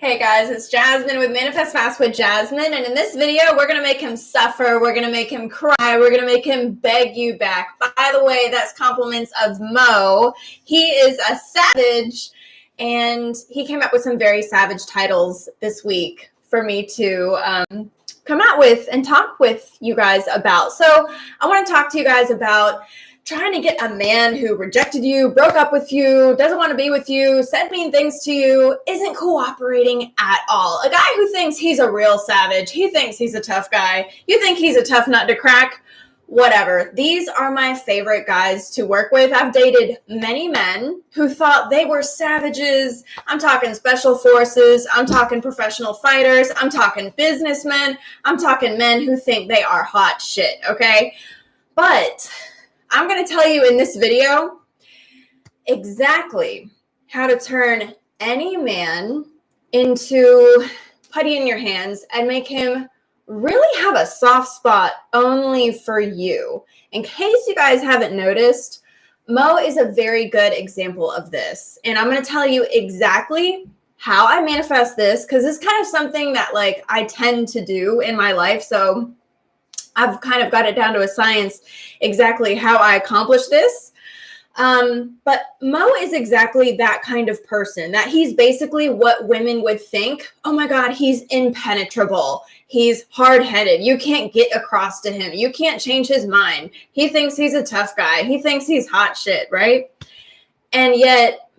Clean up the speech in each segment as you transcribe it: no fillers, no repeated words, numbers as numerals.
Hey guys, it's Jasmine with Manifest Fast with Jasmine, and in this video, we're going to make him suffer, we're going to make him cry, we're going to make him beg you back. By the way, that's compliments of Mo. He is a savage, and he came up with some very savage titles this week for me to come out with and talk with you guys about. So I want to talk to you guys about trying to get a man who rejected you, broke up with you, doesn't want to be with you, said mean things to you, isn't cooperating at all. A guy who thinks he's a real savage. He thinks he's a tough guy. You think he's a tough nut to crack? Whatever. These are my favorite guys to work with. I've dated many men who thought they were savages. I'm talking special forces. I'm talking professional fighters. I'm talking businessmen. I'm talking men who think they are hot shit, okay? But I'm going to tell you in this video exactly how to turn any man into putty in your hands and make him really have a soft spot only for you. In case you guys haven't noticed, Mo is a very good example of this. And I'm going to tell you exactly how I manifest this, because it's kind of something that I tend to do in my life. So I've kind of got it down to a science exactly how I accomplish this. But Mo is exactly that kind of person, that he's basically what women would think. Oh my God, he's impenetrable. He's hard-headed. You can't get across to him. You can't change his mind. He thinks he's a tough guy. He thinks he's hot shit, right? And yet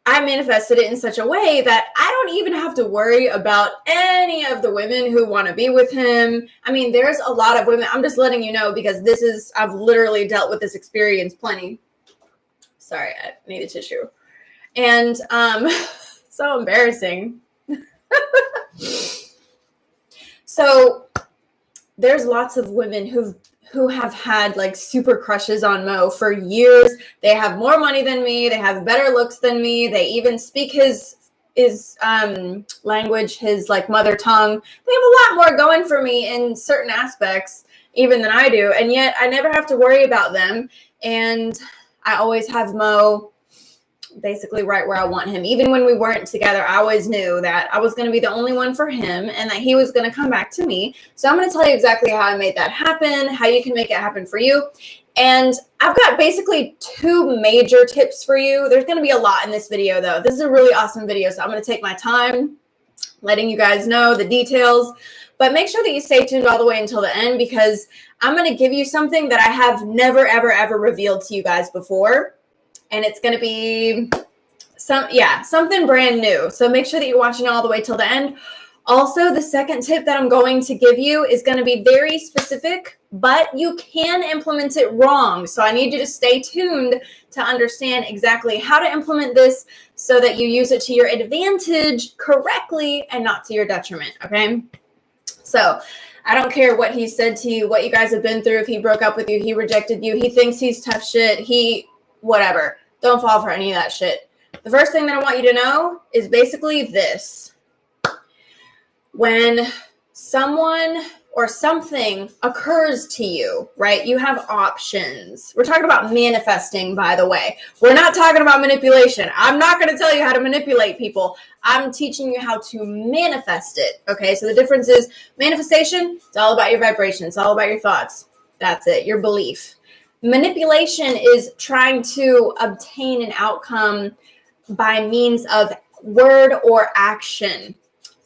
I manifested it in such a way that I don't even have to worry about any of the women who want to be with him. I mean, there's a lot of women. I'm just letting you know because I've literally dealt with this experience plenty. Sorry, I need a tissue. And so embarrassing. So there's lots of women who have had super crushes on Mo for years. They have more money than me. They have better looks than me. They even speak his language, his mother tongue. They have a lot more going for me in certain aspects even than I do. And yet I never have to worry about them. And I always have Mo basically right where I want him. Even when we weren't together, I always knew that I was going to be the only one for him and that he was going to come back to me. So I'm going to tell you exactly how I made that happen, how you can make it happen for you. And I've got basically two major tips for you. There's going to be a lot in this video though. This is a really awesome video. So I'm going to take my time letting you guys know the details, but make sure that you stay tuned all the way until the end, because I'm going to give you something that I have never, ever, ever revealed to you guys before. And it's going to be something brand new. So make sure that you're watching all the way till the end. Also, the second tip that I'm going to give you is going to be very specific, but you can implement it wrong. So I need you to stay tuned to understand exactly how to implement this so that you use it to your advantage correctly and not to your detriment, okay? So I don't care what he said to you, what you guys have been through. If he broke up with you, he rejected you, he thinks he's tough shit, whatever. Don't fall for any of that shit. The first thing that I want you to know is basically this. When someone or something occurs to you, right, you have options. We're talking about manifesting, by the way. We're not talking about manipulation. I'm not going to tell you how to manipulate people. I'm teaching you how to manifest it, okay? So the difference is manifestation, it's all about your vibration. It's all about your thoughts. That's it, your belief. Manipulation is trying to obtain an outcome by means of word or action.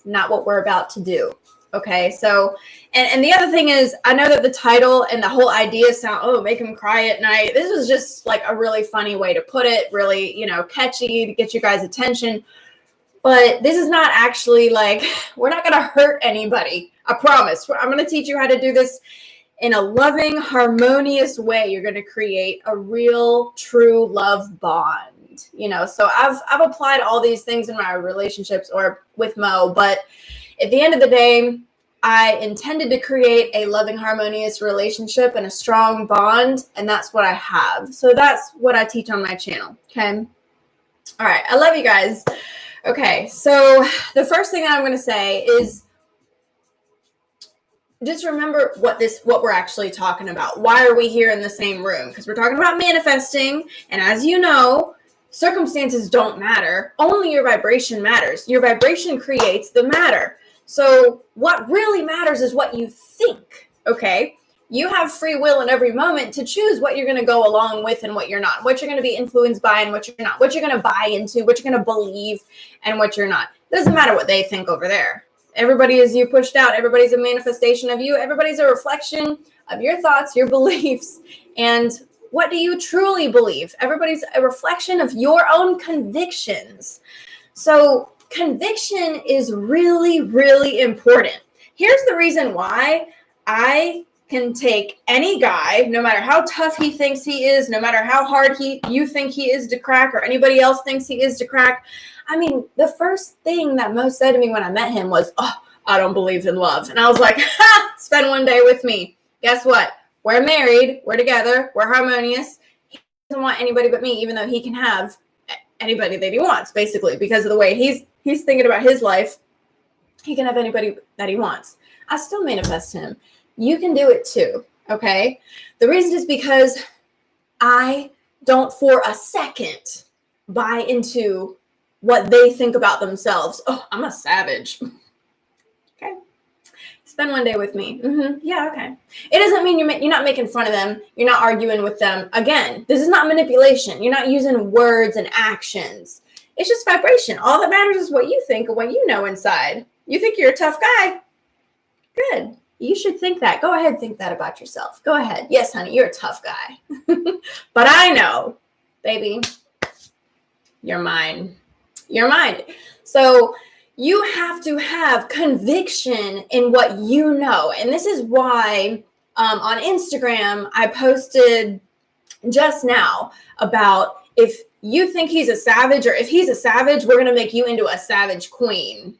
Not what we're about to do. Okay, so, and the other thing is, I know that the title and the whole idea sound, make him cry at night. This was just a really funny way to put it, really, catchy to get you guys' attention. But this is not actually we're not going to hurt anybody. I promise. I'm going to teach you how to do this in a loving, harmonious way. You're going to create a real, true love bond. So I've applied all these things in my relationships or with Mo, but at the end of the day, I intended to create a loving, harmonious relationship and a strong bond, and that's what I have. So that's what I teach on my channel, okay? All right, I love you guys. Okay, so the first thing that I'm going to say is just remember what we're actually talking about. Why are we here in the same room? Because we're talking about manifesting, and as you know, Circumstances don't matter. Only your vibration matters. Your vibration creates the matter. So what really matters is what you think, okay? You have free will in every moment to choose what you're going to go along with and what you're not, what you're going to be influenced by and what you're not, what you're going to buy into, what you're going to believe and what you're not. It doesn't matter what they think over there. Everybody is you pushed out. Everybody's a manifestation of you. Everybody's a reflection of your thoughts, your beliefs, and what do you truly believe? Everybody's a reflection of your own convictions. So conviction is really, really important. Here's the reason why I can take any guy, no matter how tough he thinks he is, no matter how hard you think he is to crack or anybody else thinks he is to crack. I mean, the first thing that Mo said to me when I met him was, "Oh, I don't believe in love." And I was like, ha, spend one day with me. Guess what? We're married. We're together. We're harmonious. He doesn't want anybody but me, even though he can have anybody that he wants, basically, because of the way he's thinking about his life. He can have anybody that he wants. I still manifest him. You can do it too, okay? The reason is because I don't for a second buy into what they think about themselves. Oh, I'm a savage. Okay. Spend one day with me. Yeah, okay. It doesn't mean you're not making fun of them. You're not arguing with them. Again, this is not manipulation. You're not using words and actions. It's just vibration. All that matters is what you think and what you know inside. You think you're a tough guy? Good. You should think that. Go ahead, think that about yourself. Go ahead. Yes, honey, you're a tough guy. But I know, baby, you're mine. You're mine. So you have to have conviction in what you know. And this is why on Instagram, I posted just now about if you think he's a savage or if he's a savage, we're going to make you into a savage queen.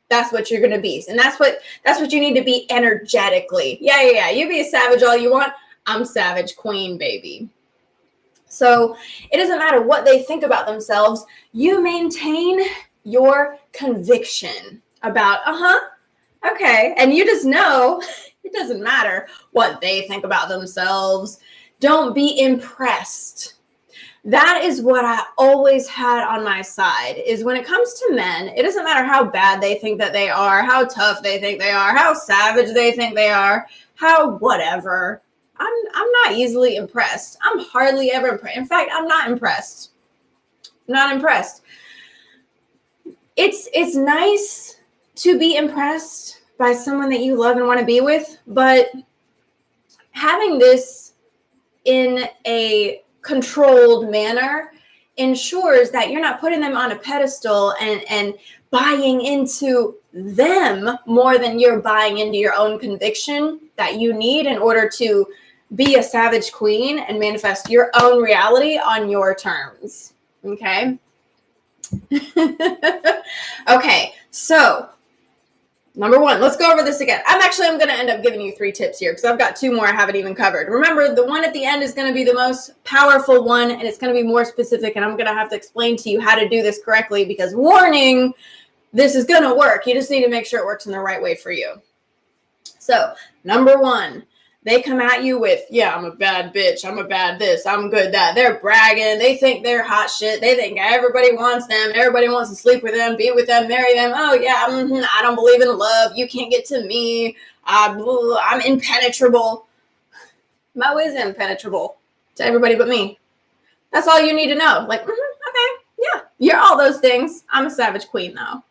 That's what you're going to be. And that's what you need to be energetically. Yeah. You be a savage all you want. I'm savage queen, baby. So it doesn't matter what they think about themselves. You maintain your conviction about, okay. And you just know it doesn't matter what they think about themselves. Don't be impressed. That is what I always had on my side, is when it comes to men, it doesn't matter how bad they think that they are, how tough they think they are, how savage they think they are, how whatever. I'm not easily impressed. I'm hardly ever impressed. In fact, I'm not impressed. Not impressed. It's nice to be impressed by someone that you love and want to be with, but having this in a controlled manner ensures that you're not putting them on a pedestal and buying into them more than you're buying into your own conviction that you need in order to be a savage queen and manifest your own reality on your terms. Okay. Okay. So number one, let's go over this again. I'm going to end up giving you 3 tips here because I've got 2 more I haven't even covered. Remember, the one at the end is going to be the most powerful one, and it's going to be more specific, and I'm going to have to explain to you how to do this correctly because, warning, this is going to work. You just need to make sure it works in the right way for you. So, number 1, they come at you with, yeah, I'm a bad bitch. I'm a bad this. I'm good that. They're bragging. They think they're hot shit. They think everybody wants them. Everybody wants to sleep with them, be with them, marry them. Oh, yeah, I don't believe in love. You can't get to me. I'm impenetrable. Mo is impenetrable to everybody but me. That's all you need to know. Like, okay, yeah, you're all those things. I'm a savage queen, though.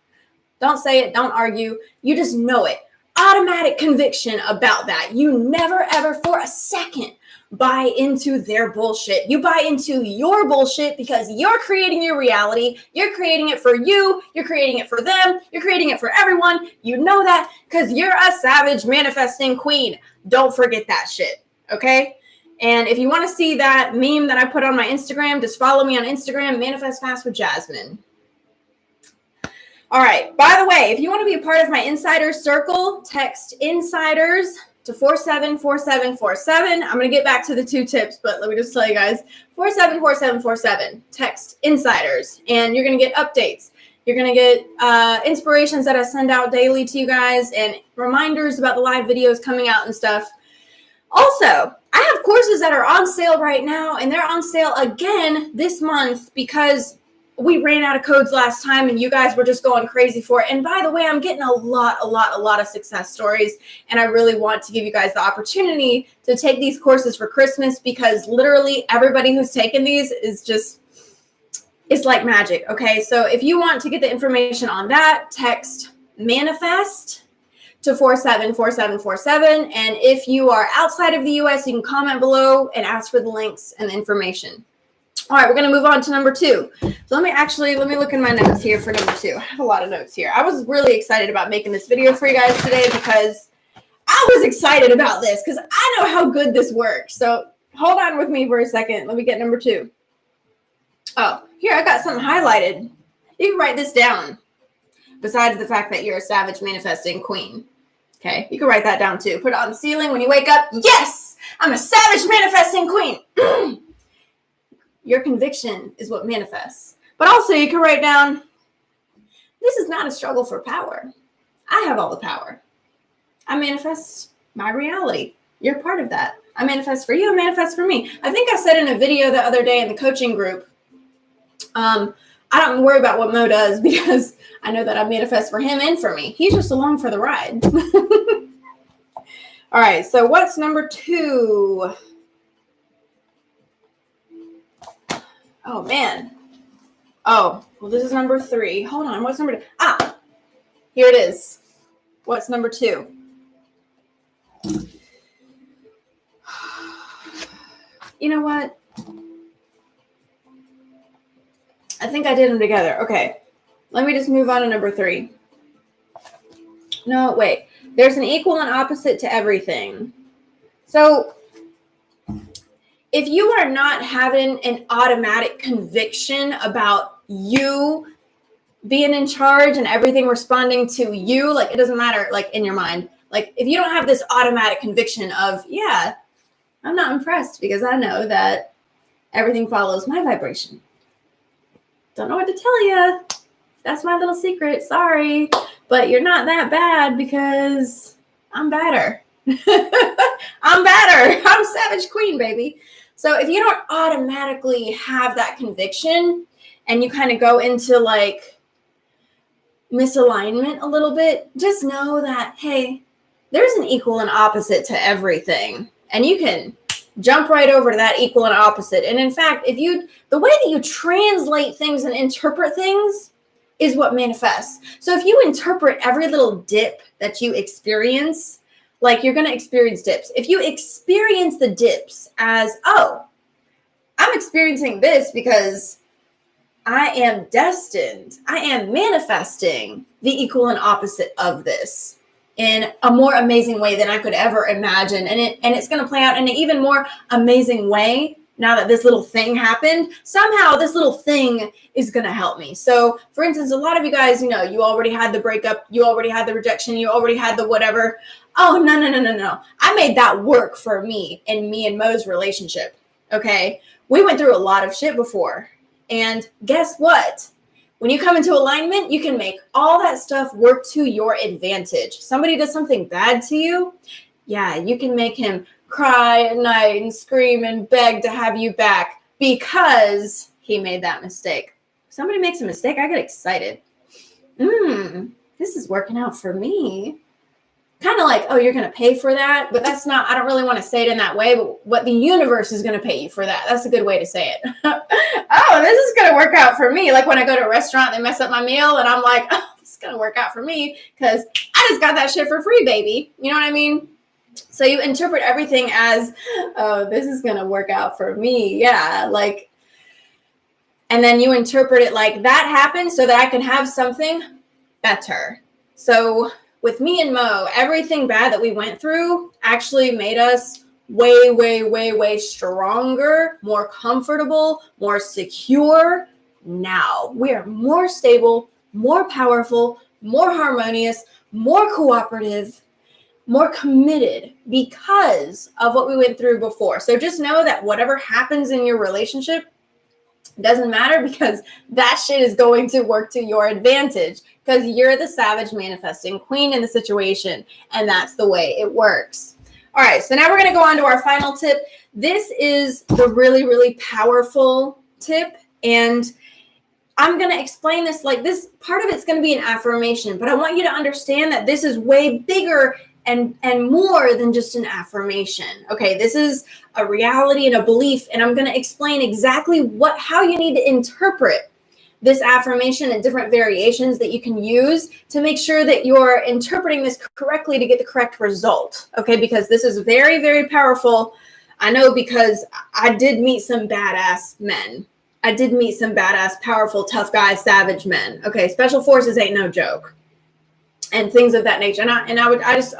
Don't say it. Don't argue. You just know it. Automatic conviction about that. You never, ever for a second buy into their bullshit. You buy into your bullshit because you're creating your reality. You're creating it for you. You're creating it for them. You're creating it for everyone. You know that because you're a savage manifesting queen. Don't forget that shit. Okay? And if you want to see that meme that I put on my Instagram, just follow me on Instagram, Manifest Fast with Jasmine. All right. By the way, if you want to be a part of my insider circle, text insiders to 474747. I'm going to get back to the 2 tips, but let me just tell you guys, 474747. Text insiders, and you're going to get updates. You're going to get inspirations that I send out daily to you guys and reminders about the live videos coming out and stuff. Also, I have courses that are on sale right now, and they're on sale again this month because we ran out of codes last time and you guys were just going crazy for it. And by the way, I'm getting a lot of success stories, and I really want to give you guys the opportunity to take these courses for Christmas, because literally everybody who's taken these is just, it's like magic. Okay, so if you want to get the information on that, text manifest to 474747. And if you are outside of the US, you can comment below and ask for the links and the information. All right, we're going to move on to number 2. So let me look in my notes here for number 2. I have a lot of notes here. I was really excited about making this video for you guys today because I was excited about this because I know how good this works. So hold on with me for a second. Let me get number 2. Oh, here, I got something highlighted. You can write this down. Besides the fact that you're a savage manifesting queen. Okay, you can write that down too. Put it on the ceiling when you wake up. Yes, I'm a savage manifesting queen. Your conviction is what manifests. But also you can write down, this is not a struggle for power. I have all the power. I manifest my reality. You're part of that. I manifest for you, I manifest for me. I think I said in a video the other day in the coaching group, I don't worry about what Mo does because I know that I manifest for him and for me. He's just along for the ride. All right, so what's number 2? Oh, man. Oh, well, this is number 3. Hold on, what's number 2? Ah, here it is. What's number 2? You know what? I think I did them together. Okay, let me just move on to number 3. No, wait. There's an equal and opposite to everything. So if you are not having an automatic conviction about you being in charge and everything responding to you, like it doesn't matter, like in your mind, like if you don't have this automatic conviction of, yeah, I'm not impressed because I know that everything follows my vibration. Don't know what to tell you. That's my little secret. Sorry. But you're not that bad because I'm better. I'm better. I'm savage queen, baby. So if you don't automatically have that conviction and you kind of go into like misalignment a little bit, just know that, hey, there's an equal and opposite to everything. And you can jump right over to that equal and opposite. And in fact, the way that you translate things and interpret things is what manifests. So if you interpret every little dip that you experience, like you're going to experience dips. If you experience the dips as, oh, I'm experiencing this because I am destined, I am manifesting the equal and opposite of this in a more amazing way than I could ever imagine. And it's going to play out in an even more amazing way now that this little thing happened. Somehow this little thing is going to help me. So for instance, a lot of you guys, you already had the breakup, you already had the rejection, you already had the whatever. Oh, no. I made that work for me and Mo's relationship. Okay. We went through a lot of shit before. And guess what? When you come into alignment, you can make all that stuff work to your advantage. Somebody does something bad to you. Yeah, you can make him cry at night and scream and beg to have you back because he made that mistake. Somebody makes a mistake, I get excited. This is working out for me. Kind of like, oh, you're going to pay for that, but that's not, I don't really want to say it in that way, but what the universe is going to pay you for that. That's a good way to say it. Oh, this is going to work out for me. Like when I go to a restaurant, they mess up my meal and I'm like, oh, this is going to work out for me because I just got that shit for free, baby. You know what I mean? So you interpret everything as, oh, this is going to work out for me. Yeah. Like, and then you interpret it like that happened so that I can have something better. So with me and Mo, everything bad that we went through actually made us way stronger, more comfortable, more secure. Now we are more stable, more powerful, more harmonious, more cooperative, more committed because of what we went through before. So just know that whatever happens in your relationship doesn't matter because that shit is going to work to your advantage because you're the savage manifesting queen in the situation. And that's the way it works. All right, so now we're going to go on to our final tip. This is the really, really powerful tip, and I'm going to explain this like this. Part of it's going to be an affirmation, but I want you to understand that this is way bigger and more than just an affirmation. Okay, this is a reality and a belief, and I'm going to explain exactly how you need to interpret this affirmation and different variations that you can use to make sure that you're interpreting this correctly to get the correct result. Okay, because this is very, very powerful. I know, because I did meet some badass men. I did meet some badass, powerful, tough guys, savage men. Okay, special forces ain't no joke, and things of that nature. And I just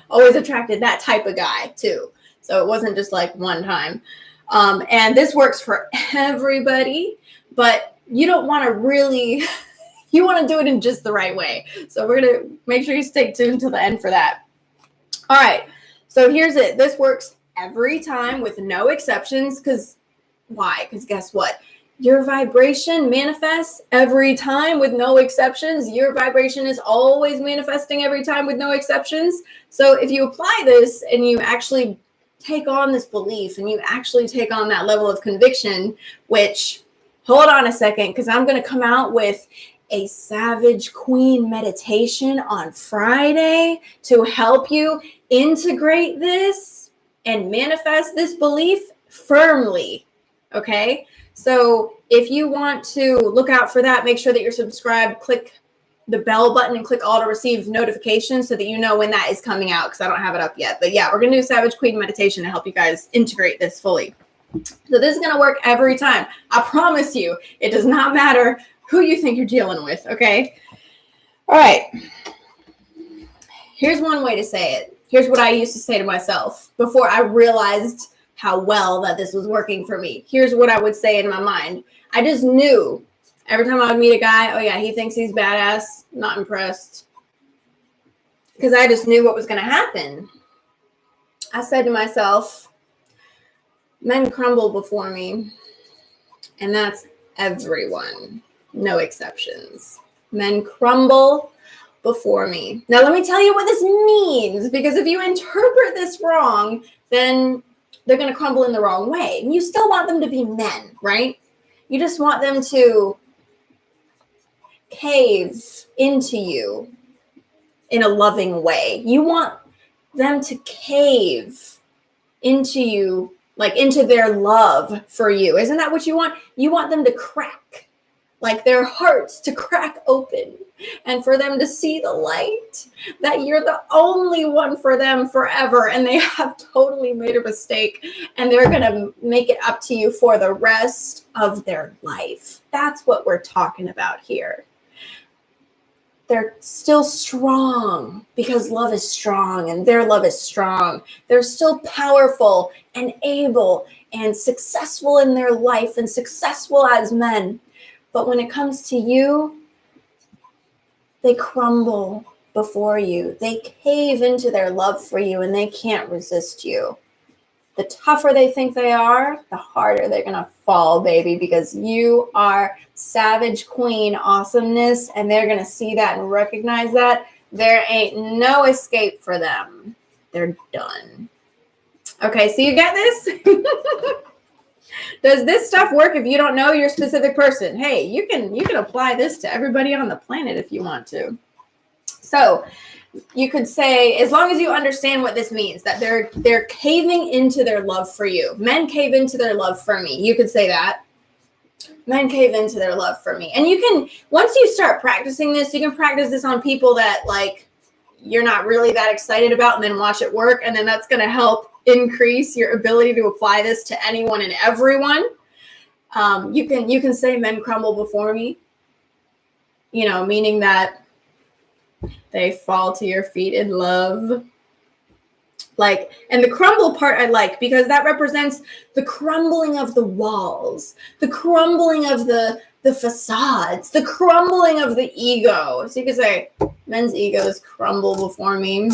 always attracted that type of guy too. So it wasn't just like one time. And this works for everybody, but you don't want to really, you want to do it in just the right way. So we're going to make sure you stay tuned till the end for that. All right. So here's it. This works every time with no exceptions. Why? Because guess what? Your vibration manifests every time with no exceptions. Your vibration is always manifesting every time with no exceptions. So if you apply this and you actually take on this belief and you actually take on that level of conviction, which, hold on a second, because I'm going to come out with a Savage Queen meditation on Friday to help you integrate this and manifest this belief firmly. Okay? So if you want to look out for that, make sure that you're subscribed, click the bell button and click all to receive notifications so that you know when that is coming out, because I don't have it up yet. But yeah, we're going to do Savage Queen meditation to help you guys integrate this fully. So this is going to work every time. I promise you, it does not matter who you think you're dealing with, okay? All right. Here's one way to say it. Here's what I used to say to myself before I realized how well that this was working for me. Here's what I would say in my mind. I just knew every time I would meet a guy, oh yeah, he thinks he's badass, not impressed. Because I just knew what was going to happen. I said to myself, men crumble before me, and that's everyone, no exceptions. Men crumble before me. Now, let me tell you what this means, because if you interpret this wrong, then they're going to crumble in the wrong way. And you still want them to be men, right? You just want them to cave into you in a loving way. You want them to cave into you, like into their love for you. Isn't that what you want? You want them to crack, like their hearts to crack open, and for them to see the light, that you're the only one for them forever, and they have totally made a mistake, and they're going to make it up to you for the rest of their life. That's what we're talking about here. They're still strong because love is strong and their love is strong. They're still powerful and able and successful in their life and successful as men. But when it comes to you, they crumble before you. They cave into their love for you and they can't resist you. The tougher they think they are, the harder they're going to fall, baby, because you are Savage Queen awesomeness, and they're going to see that and recognize that. There ain't no escape for them. They're done. Okay, so you get this? Does this stuff work if you don't know your specific person? Hey, you can apply this to everybody on the planet if you want to. So you could say, as long as you understand what this means, that they're caving into their love for you. Men cave into their love for me. You could say that. Men cave into their love for me. And you can, once you start practicing this, you can practice this on people that like you're not really that excited about, and then watch it work. And then that's going to help increase your ability to apply this to anyone and everyone. You can say men crumble before me, meaning that they fall to your feet in love. And the crumble part I like, because that represents the crumbling of the walls, the crumbling of the facades, the crumbling of the ego. So you could say men's egos crumble before me.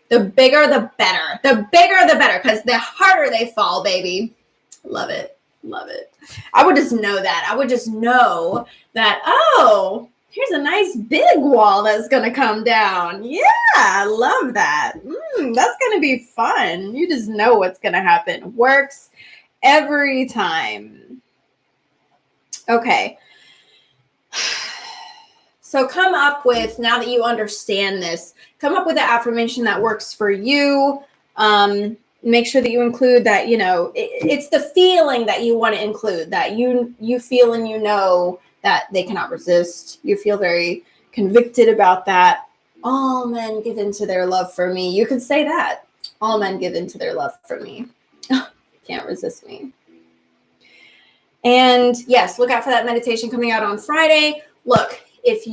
The bigger, the better. The bigger, the better, because the harder they fall, baby. Love it. Love it. I would just know that. I would just know that, oh, Here's a nice big wall that's going to come down. Yeah, I love that. That's going to be fun. You just know what's going to happen. Works every time. Okay. So come up with, now that you understand this, come up with an affirmation that works for you. Make sure that you include that, you know, it's the feeling that you want to include, that you feel and you know that they cannot resist. You feel very convicted about that. All men give into their love for me. You could say that. All men give into their love for me. Can't resist me. And yes, look out for that meditation coming out on Friday. Look, if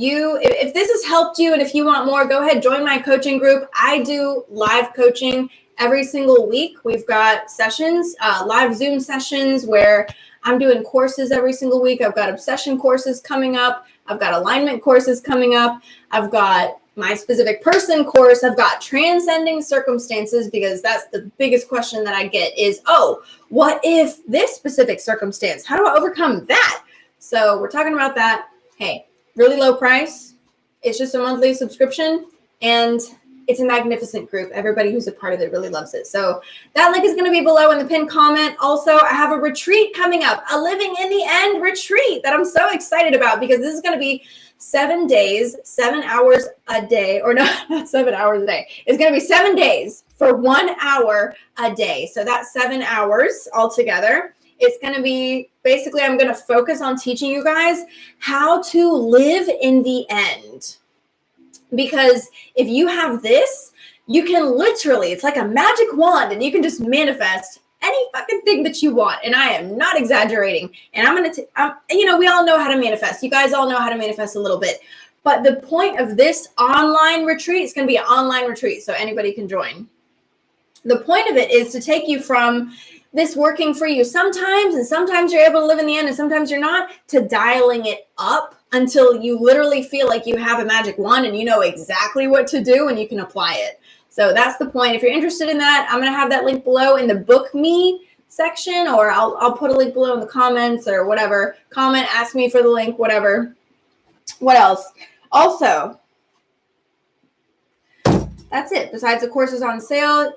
this has helped you and if you want more, go ahead, join my coaching group. I do live coaching every single week. We've got sessions, live Zoom sessions where I'm doing courses every single week. I've got obsession courses coming up. I've got alignment courses coming up. I've got my specific person course. I've got transcending circumstances, because that's the biggest question that I get is, oh, what if this specific circumstance? How do I overcome that? So we're talking about that. Hey, really low price. It's just a monthly subscription, and it's a magnificent group. Everybody who's a part of it really loves it. So that link is going to be below in the pinned comment. Also, I have a retreat coming up, a Living in the End retreat that I'm so excited about, because this is going to be 7 days, 7 hours a day, or not 7 hours a day. It's going to be 7 days for 1 hour a day. So that's 7 hours altogether. It's going to be, basically, I'm going to focus on teaching you guys how to live in the end. Because if you have this, you can literally, it's like a magic wand, and you can just manifest any fucking thing that you want. And I am not exaggerating. And I'm going to, we all know how to manifest. You guys all know how to manifest a little bit. But the point of this online retreat, it's going to be an online retreat, so anybody can join. The point of it is to take you from this working for you sometimes, and sometimes you're able to live in the end, and sometimes you're not, to dialing it up until you literally feel like you have a magic wand and you know exactly what to do and you can apply it. So that's the point. If you're interested in that, I'm going to have that link below in the book me section, or I'll put a link below in the comments or whatever. Comment, ask me for the link, whatever. What else? Also, that's it. Besides the courses on sale,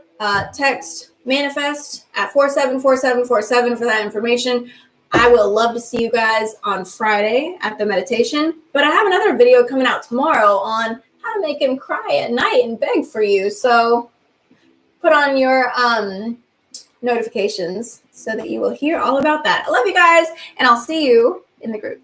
text manifest at 474747 for that information. I will love to see you guys on Friday at the meditation. But I have another video coming out tomorrow on how to make him cry at night and beg for you. So put on your notifications so that you will hear all about that. I love you guys, and I'll see you in the group.